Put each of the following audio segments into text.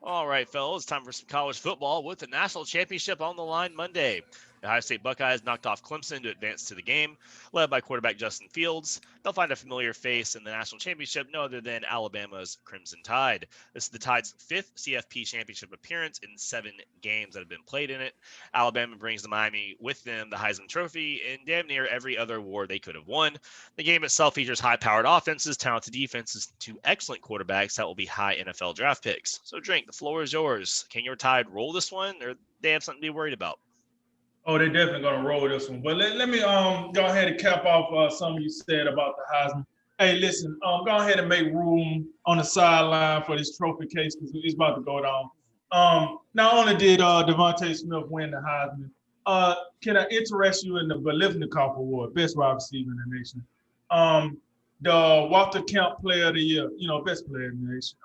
All right, fellas, time for some college football with the national championship on the line Monday. The Ohio State Buckeyes knocked off Clemson to advance to the game, led by quarterback Justin Fields. They'll find a familiar face in the national championship, no other than Alabama's Crimson Tide. This is the Tide's fifth CFP championship appearance in 7 games that have been played in it. Alabama brings to Miami with them the Heisman Trophy and damn near every other award they could have won. The game itself features high-powered offenses, talented defenses, 2 excellent quarterbacks that will be high NFL draft picks. So, Drink, the floor is yours. Can your Tide roll this one, or they have something to be worried about? Oh, they're definitely gonna roll this one. But let me go ahead and cap off some you said about the Heisman. Hey, listen, go ahead and make room on the sideline for this trophy case because it's about to go down. Not only did Devontae Smith win the Heisman, can I interest you in the Bolivnikov Award, best wide receiver in the nation? Um, the Walter Camp Player of the Year, best player in the nation.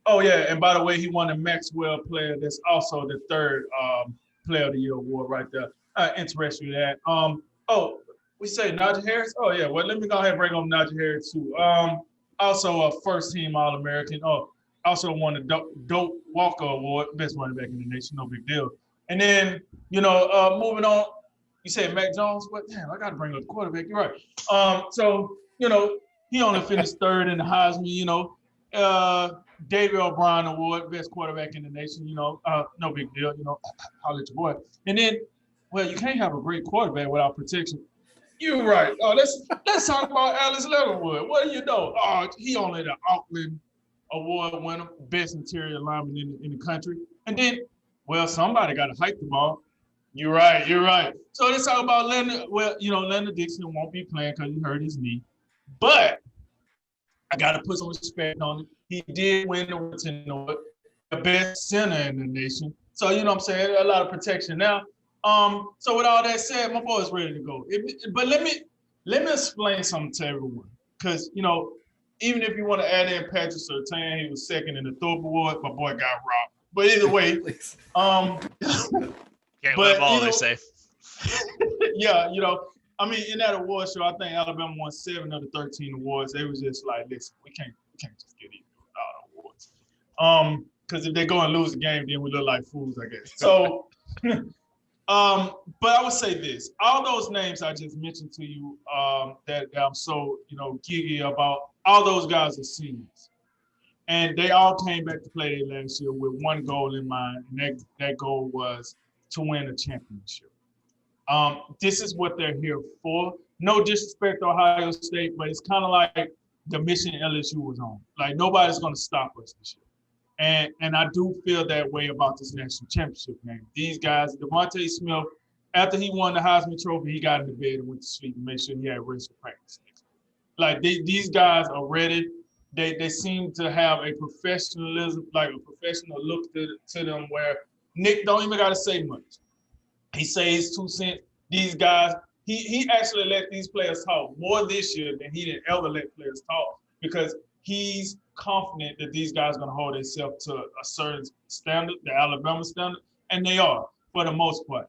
Oh yeah, and by the way, he won the Maxwell Player. That's also the third Player of the Year award right there. Interest you in that. Oh, we say Najee Harris. Oh yeah, well let me go ahead and bring on Najee Harris too. Also a first team All American. Oh, also won the Dope Walker Award, best running back in the nation. No big deal. And then moving on. You said Mac Jones. What? Damn, I got to bring up the quarterback. You're right. So he only finished third in the Heisman. David O'Brien Award, best quarterback in the nation. No big deal. Holler at your boy. And then, well, you can't have a great quarterback without protection. You're right. Oh, let's talk about Alex Leatherwood. What do you know? Oh, he only the Auckland Award winner, best interior lineman in the country. And then, well, somebody got to hike the ball. You're right. You're right. So let's talk about Leonard. Well, Leonard Dixon won't be playing because he hurt his knee. But I got to put some respect on him. He did win the Wilton Award, the best center in the nation. So, you know what I'm saying? A lot of protection now. So with all that said, my boy's ready to go. But let me explain something to everyone. Because, even if you want to add in Patrick Surtain, he was second in the Thorpe Award, my boy got robbed. But either way, um, Can't win them but all, they either, say. yeah, I mean, in that award show, I think Alabama won 7 of the 13 awards. They was just like, listen, we can't just get even all the awards. Because if they go and lose the game, then we look like fools, I guess. So, but I would say this: all those names I just mentioned to you, that I'm so giddy about, all those guys are seniors, and they all came back to play their last year with one goal in mind, and that goal was to win a championship. This is what they're here for. No disrespect to Ohio State, but it's kind of like the mission LSU was on. Like nobody's going to stop us this year. And I do feel that way about this national championship game. These guys, Devontae Smith, after he won the Heisman Trophy, he got into bed and went to sleep and made sure he had rest for practice. Like these guys are ready. They seem to have a professionalism, like a professional look to them where Nick don't even got to say much. He says 2 cents. These guys, he actually let these players talk more this year than he didn't ever let players talk because he's confident that these guys are going to hold themselves to a certain standard, the Alabama standard, and they are for the most part.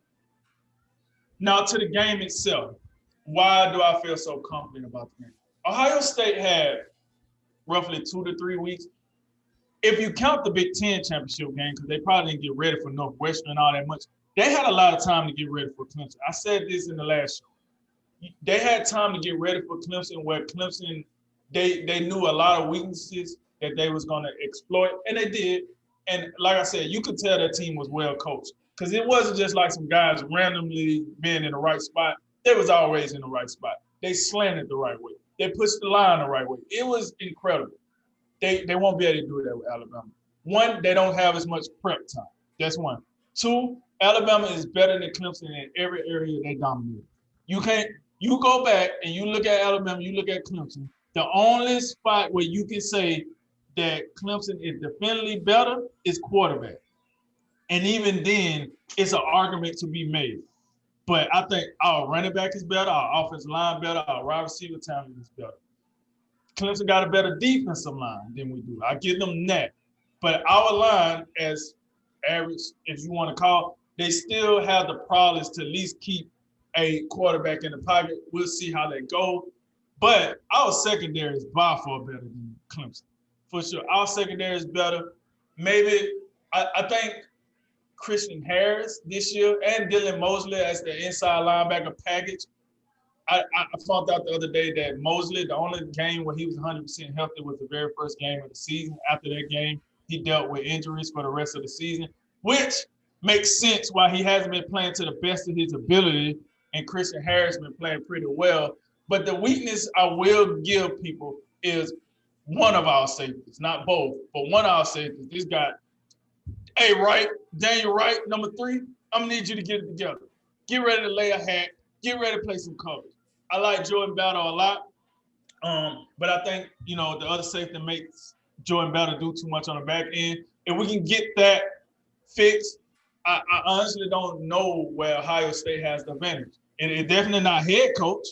Now to the game itself, why do I feel so confident about the game? Ohio State had roughly 2 to 3 weeks. If you count the Big Ten championship game, because they probably didn't get ready for Northwestern and all that much, they had a lot of time to get ready for Clemson. I said this in the last show. They had time to get ready for Clemson, where Clemson they knew a lot of weaknesses that they was going to exploit, and they did. And like I said, you could tell that team was well coached because it wasn't just like some guys randomly being in the right spot. They was always in the right spot. They slanted the right way. They pushed the line the right way. It was incredible. They won't be able to do that with Alabama. One, they don't have as much prep time. That's one. Two, Alabama is better than Clemson in every area they dominate. You can't. You go back and you look at Alabama. You look at Clemson. The only spot where you can say that Clemson is definitely better is quarterback, and even then, it's an argument to be made. But I think our running back is better, our offensive line better, our wide receiver talent is better. Clemson got a better defensive line than we do. I give them that. But our line, as average, if you want to call, they still have the problems to at least keep a quarterback in the pocket. We'll see how they go. But our secondary is by far better than Clemson. For sure. Our secondary is better. maybe I think Christian Harris this year and Dylan Mosley as the inside linebacker package. I found out the other day that Mosley, the only game where he was 100% healthy was the very first game of the season. After that game, he dealt with injuries for the rest of the season, which makes sense why he hasn't been playing to the best of his ability, and Christian Harris been playing pretty well. But the weakness I will give people is one of our safeties, not both, but one of our safeties. This guy, hey, Wright, Daniel Wright, number 3, I'm gonna need you to get it together. Get ready to lay a hat. Get ready to play some coverage. I like Jordan Battle a lot, but I think the other safety makes Jordan Battle do too much on the back end. If we can get that fixed, I honestly don't know where Ohio State has the advantage. And it's definitely not head coach.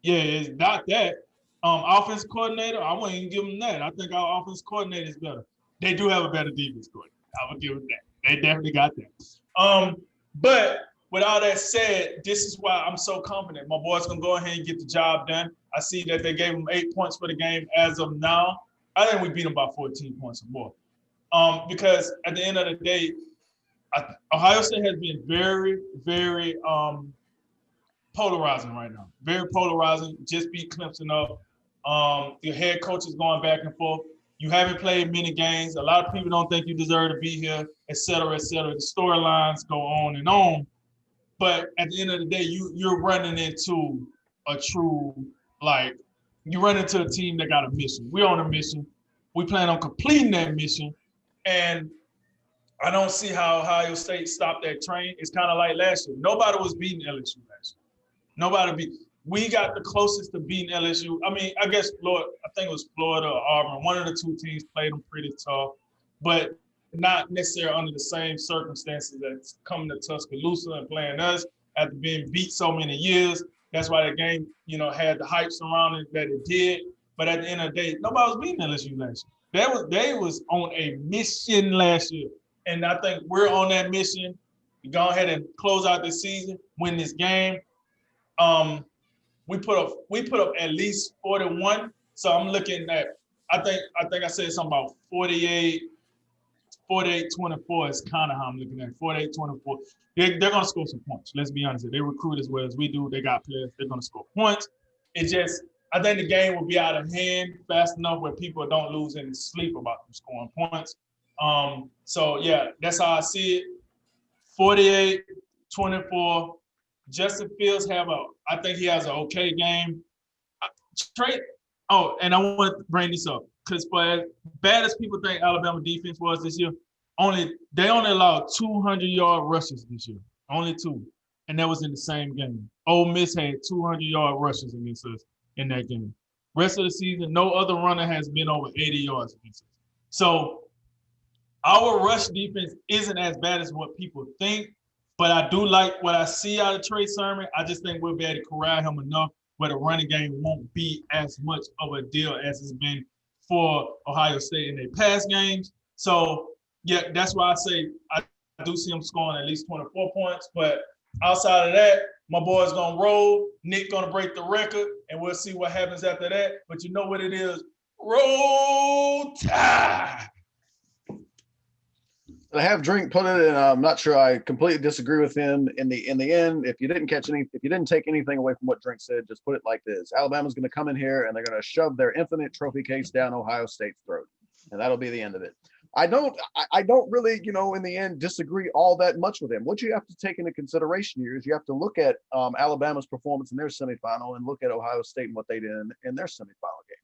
Yeah, it's not that. Offense coordinator, I wouldn't even give them that. I think our offense coordinator is better. They do have a better defense coordinator. I would give them that. They definitely got that. But with all that said, this is why I'm so confident. My boys gonna go ahead and get the job done. I see that they gave them 8 points for the game as of now. I think we beat them by 14 points or more. Because at the end of the day, Ohio State has been very, very polarizing right now. Very polarizing. Just beat Clemson up. The head coach is going back and forth. You haven't played many games. A lot of people don't think you deserve to be here, et cetera, et cetera. The storylines go on and on. But at the end of the day, you're running into a true, you run into a team that got a mission. We're on a mission. We plan on completing that mission. And I don't see how Ohio State stopped that train. It's kind of like last year. Nobody was beating LSU last year. Nobody beat. We got the closest to beating LSU. I mean, I guess Florida. I think it was Florida or Auburn. One of the two teams played them pretty tough, but not necessarily under the same circumstances that's coming to Tuscaloosa and playing us after being beat so many years. That's why the game, had the hype surrounding it that it did. But at the end of the day, nobody was beating LSU last year. They was on a mission last year, and I think we're on that mission. We go ahead and close out this season, win this game. We put up at least 41. So I'm looking at I think I said something about 48, 24 is kind of how I'm looking at it. 48, 24. They're gonna score some points. Let's be honest. They recruit as well as we do. They got players, they're gonna score points. It's just I think the game will be out of hand fast enough where people don't lose any sleep about them scoring points. So yeah, that's how I see it. 48, 24. Justin Fields I think he has an okay game. Trey, and I want to bring this up because for as bad as people think Alabama defense was this year, they only allowed 200-yard rushes this year, only 2, and that was in the same game. Ole Miss had 200-yard rushes against us in that game. Rest of the season, no other runner has been over 80 yards against us. So our rush defense isn't as bad as what people think. But I do like what I see out of Trey Sermon. I just think we'll be able to corral him enough where the running game won't be as much of a deal as it's been for Ohio State in their past games. So, yeah, that's why I say I do see him scoring at least 24 points. But outside of that, my boy's going to roll. Nick going to break the record, and we'll see what happens after that. But you know what it is. Roll Tide! I have Drink put it, and I'm not sure I completely disagree with him. In the end, if you didn't take anything away from what Drink said, just put it like this: Alabama's going to come in here and they're going to shove their infinite trophy case down Ohio State's throat, and that'll be the end of it. I don't really, in the end, disagree all that much with him. What you have to take into consideration here is you have to look at Alabama's performance in their semifinal and look at Ohio State and what they did in their semifinal game.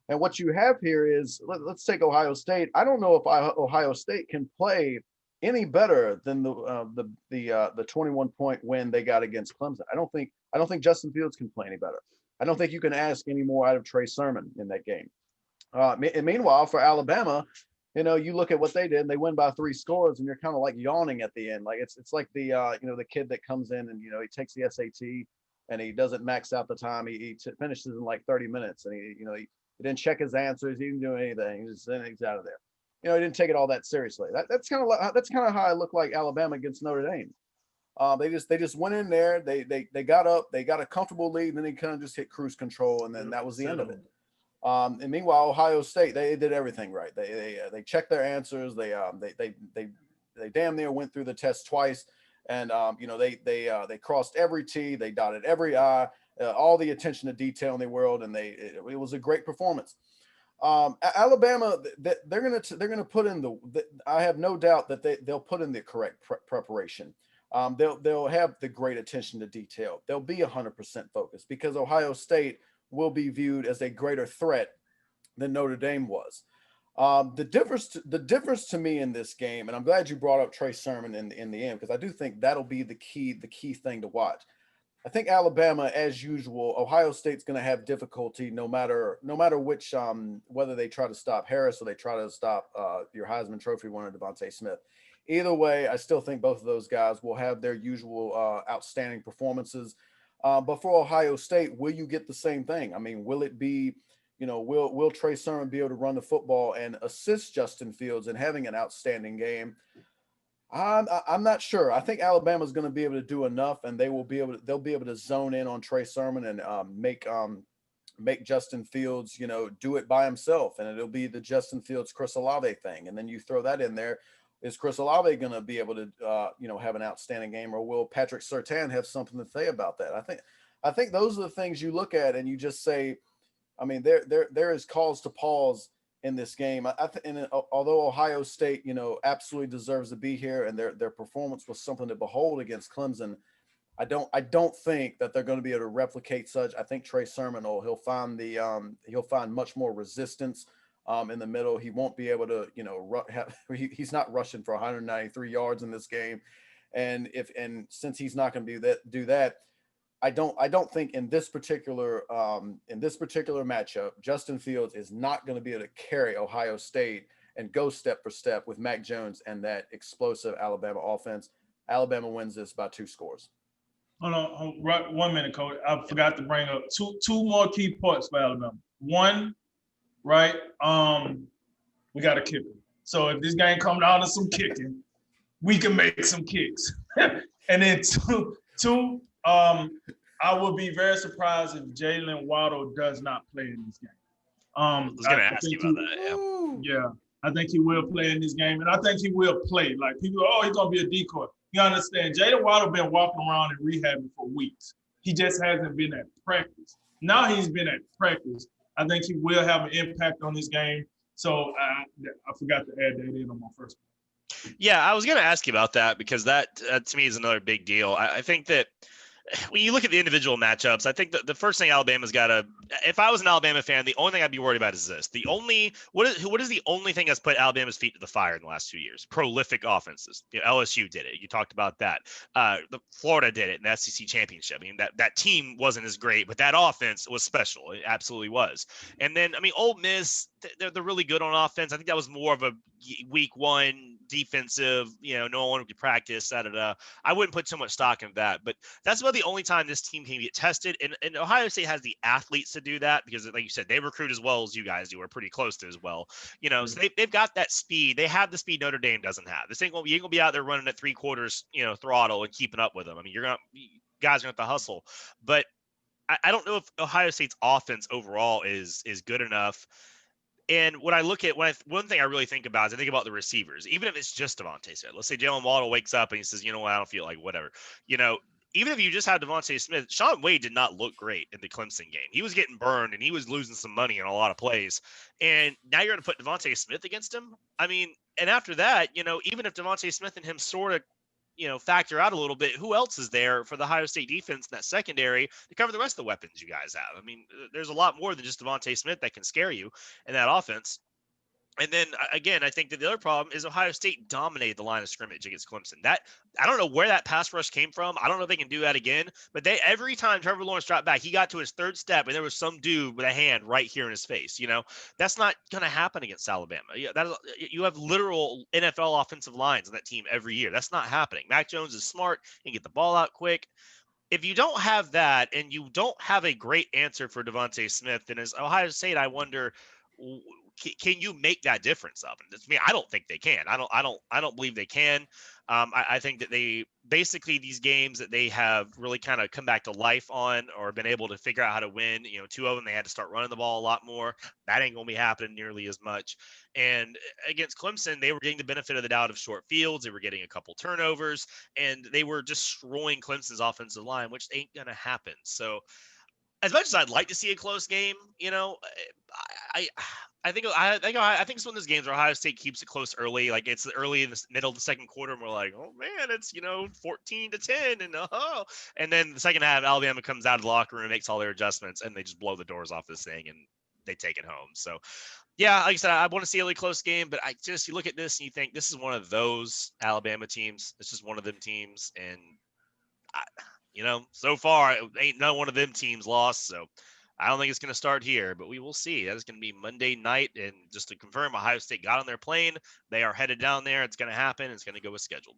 And what you have here is, let's take Ohio State. I don't know if Ohio State can play any better than the 21-point win they got against Clemson. I don't think Justin Fields can play any better. I don't think you can ask any more out of Trey Sermon in that game. And meanwhile, for Alabama, you look at what they did, and they win by 3 scores, and you're kind of like yawning at the end. Like it's like the the kid that comes in and he takes the SAT and he doesn't max out the time. He finishes in like 30 minutes, and he didn't check his answers. He didn't do anything. He's out of there. He didn't take it all that seriously. That's kind of how I look like Alabama against Notre Dame. They just went in there. They got up. They got a comfortable lead, and then they kind of just hit cruise control, and then that was the end of it. And meanwhile, Ohio State, they did everything right. They checked their answers. They damn near went through the test twice, and they crossed every T, they dotted every I, all the attention to detail in the world, and it was a great performance. Alabama, they're gonna put in I have no doubt that they'll put in the correct preparation. They'll have the great attention to detail. They'll be 100% focused because Ohio State will be viewed as a greater threat than Notre Dame was. The difference to me in this game, and I'm glad you brought up Trey Sermon in the end because I do think that'll be the key thing to watch. I think Alabama, as usual, Ohio State's going to have difficulty no matter which whether they try to stop Harris or they try to stop your Heisman Trophy winner Devontae Smith. Either way, I still think both of those guys will have their usual outstanding performances. But for Ohio State, will you get the same thing? I mean, will it be, will Trey Sermon be able to run the football and assist Justin Fields in having an outstanding game? I'm not sure. I think Alabama's going to be able to do enough, and they'll be able to zone in on Trey Sermon and make Justin Fields do it by himself, and it'll be the Justin Fields Chris Olave thing. And then you throw that in there. Is Chris Olave going to be able to have an outstanding game, or will Patrick Surtain have something to say about that? I think those are the things you look at and you just say, I mean, there is cause to pause in this game. Although Ohio State, absolutely deserves to be here, and their performance was something to behold against Clemson, I don't think that they're going to be able to replicate such. I think Trey Sermon he'll find much more resistance in the middle. He won't be able to he's not rushing for 193 yards in this game, and since he's not going to do that, I don't think in this particular matchup, Justin Fields is not going to be able to carry Ohio State and go step for step with Mac Jones and that explosive Alabama offense. Alabama wins this by 2 scores. Hold on, right, 1 minute, Coach. I forgot to bring up two more key points for Alabama. One, right? We got a kicker. So if this game comes down to some kicking, we can make some kicks. And then two, I would be very surprised if Jalen Waddle does not play in this game. I was going to ask you about that. Yeah, I think he will play in this game, and I think he will play. Like people, he's gonna be a decoy. You understand? Jalen Waddle been walking around and rehabbing for weeks. He just hasn't been at practice. Now he's been at practice. I think he will have an impact on this game. So I forgot to add that in on my first one. Yeah, I was going to ask you about that because that to me is another big deal. I think that when you look at the individual matchups, I think that the first thing Alabama's got to, if I was an Alabama fan, the only thing I'd be worried about is this. What is the only thing that's put Alabama's feet to the fire in the last 2 years? Prolific offenses. LSU did it. You talked about that. The Florida did it in the SEC championship. I mean, that team wasn't as great, but that offense was special. It absolutely was. And then, I mean, Ole Miss, they're really good on offense. I think that was more of a week one defensive, no one would practice, I wouldn't put too much stock in that, but that's about the only time this team can get tested. And Ohio State has the athletes to do that because, like you said, they recruit as well as you guys do, or pretty close to as well. So they've got that speed. They have the speed Notre Dame doesn't have. You ain't gonna be out there running at 3/4, throttle and keeping up with them. I mean, guys are gonna have to hustle, but I don't know if Ohio State's offense overall is good enough. And when I look at one thing I really think about is I think about the receivers, even if it's just Devontae Smith. Let's say Jalen Waddle wakes up and he says, you know what, I don't feel like whatever. Even if you just had Devontae Smith, Shaun Wade did not look great in the Clemson game. He was getting burned and he was losing some money in a lot of plays. And now you're going to put Devontae Smith against him. I mean, and after that, even if Devontae Smith and him sort of factor out a little bit, who else is there for the Ohio State defense in that secondary to cover the rest of the weapons you guys have? I mean, there's a lot more than just Devontae Smith that can scare you in that offense. And then again, I think that the other problem is Ohio State dominated the line of scrimmage against Clemson. That I don't know where that pass rush came from. I don't know if they can do that again. But every time Trevor Lawrence dropped back, he got to his third step, and there was some dude with a hand right here in his face. That's not going to happen against Alabama. You have literal NFL offensive lines on that team every year. That's not happening. Mac Jones is smart and get the ball out quick. If you don't have that, and you don't have a great answer for Devontae Smith, then as Ohio State, I wonder, can you make that difference up? And to me, I don't think they can. I don't believe they can. I think that they basically these games that they have really kind of come back to life on or been able to figure out how to win. You know, two of them they had to start running the ball a lot more. That ain't gonna be happening nearly as much. And against Clemson, they were getting the benefit of the doubt of short fields. They were getting a couple turnovers, and they were destroying Clemson's offensive line, which ain't gonna happen. So as much as I'd like to see a close game, you know, I I think it's one of those games where Ohio State keeps it close early, like it's early in the middle of the second quarter, and we're like, oh man, it's 14-10, and and then the second half, Alabama comes out of the locker room, and makes all their adjustments, and they just blow the doors off this thing, and they take it home. So yeah, like I said, I want to see a really close game, but you look at this and you think this is one of those Alabama teams. It's just one of them teams, and I, so far, ain't no one of them teams lost. So I don't think it's going to start here, but we will see. That is going to be Monday night. And just to confirm, Ohio State got on their plane. They are headed down there. It's going to happen. It's going to go as scheduled.